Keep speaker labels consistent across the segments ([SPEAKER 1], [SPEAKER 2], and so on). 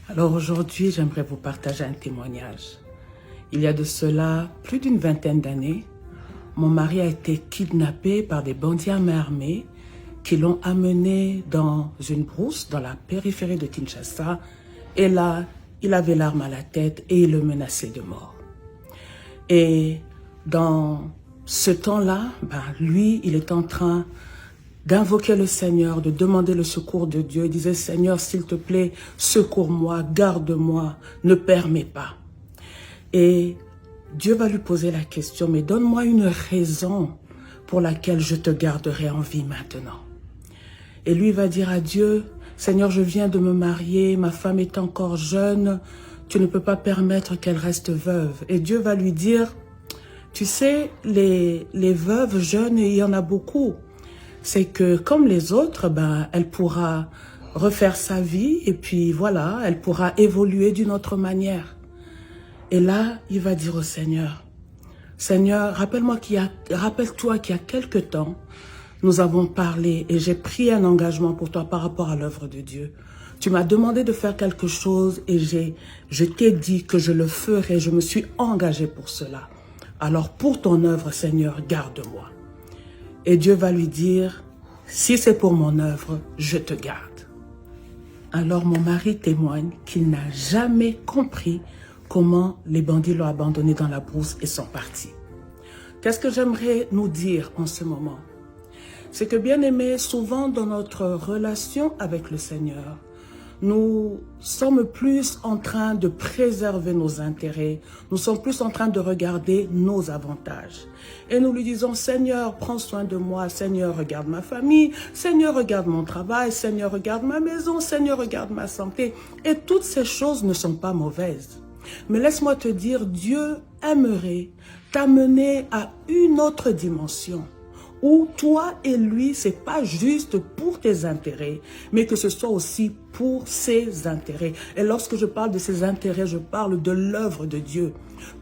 [SPEAKER 1] Alors aujourd'hui, j'aimerais vous partager un témoignage. Il y a de cela plus d'une vingtaine d'années, mon mari a été kidnappé par des bandits à main armée qui l'ont amené dans une brousse dans la périphérie de Kinshasa. Et là, il avait l'arme à la tête et il le menaçait de mort. Et dans ce temps-là, lui, il est en train d'invoquer le Seigneur, de demander le secours de Dieu. Il disait, Seigneur, s'il te plaît, secours-moi, garde-moi, ne permets pas. Et Dieu va lui poser la question, mais donne-moi une raison pour laquelle je te garderai en vie maintenant. Et lui va dire à Dieu, Seigneur, je viens de me marier, ma femme est encore jeune, tu ne peux pas permettre qu'elle reste veuve. Et Dieu va lui dire, tu sais, les veuves jeunes, il y en a beaucoup. C'est que comme les autres, elle pourra refaire sa vie et puis voilà, elle pourra évoluer d'une autre manière. Et là, il va dire au Seigneur, Seigneur, rappelle-toi qu'il y a quelque temps, nous avons parlé et j'ai pris un engagement pour toi par rapport à l'œuvre de Dieu. Tu m'as demandé de faire quelque chose et je t'ai dit que je le ferai, je me suis engagé pour cela. Alors pour ton œuvre, Seigneur, garde-moi. Et Dieu va lui dire, si c'est pour mon œuvre, je te garde. Alors mon mari témoigne qu'il n'a jamais compris comment les bandits l'ont abandonné dans la brousse et sont partis. Qu'est-ce que j'aimerais nous dire en ce moment? C'est que bien aimé, souvent dans notre relation avec le Seigneur, nous sommes plus en train de préserver nos intérêts, nous sommes plus en train de regarder nos avantages. Et nous lui disons, Seigneur, prends soin de moi, Seigneur, regarde ma famille, Seigneur, regarde mon travail, Seigneur, regarde ma maison, Seigneur, regarde ma santé. Et toutes ces choses ne sont pas mauvaises. Mais laisse-moi te dire, Dieu aimerait t'amener à une autre dimension où toi et lui, c'est pas juste pour tes intérêts, mais que ce soit aussi pour ses intérêts. Et lorsque je parle de ses intérêts, je parle de l'œuvre de Dieu.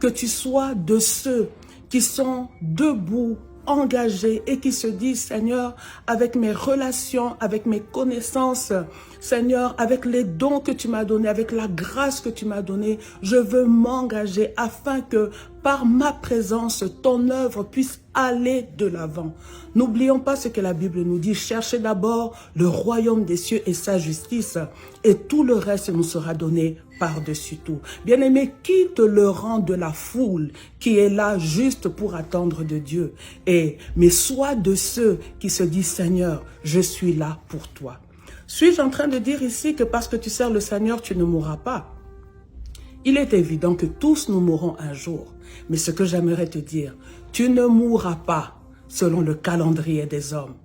[SPEAKER 1] Que tu sois de ceux qui sont debout, engagés et qui se disent, Seigneur, avec mes relations, avec mes connaissances, Seigneur, avec les dons que tu m'as donnés, avec la grâce que tu m'as donnée, je veux m'engager afin que par ma présence, ton œuvre puisse aller de l'avant. N'oublions pas ce que la Bible nous dit. Cherchez d'abord le royaume des cieux et sa justice, et tout le reste nous sera donné par-dessus tout. Bien-aimé, quitte le rang de la foule qui est là juste pour attendre de Dieu. Mais sois de ceux qui se disent, Seigneur, je suis là pour toi. Suis-je en train de dire ici que parce que tu sers le Seigneur, tu ne mourras pas? Il est évident que tous nous mourrons un jour. Mais ce que j'aimerais te dire, tu ne mourras pas selon le calendrier des hommes.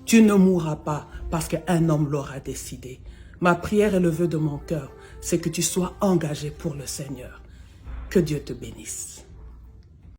[SPEAKER 1] Tu ne mourras pas parce qu'un homme l'aura décidé. Ma prière et le vœu de mon cœur, c'est que tu sois engagé pour le Seigneur. Que Dieu te bénisse.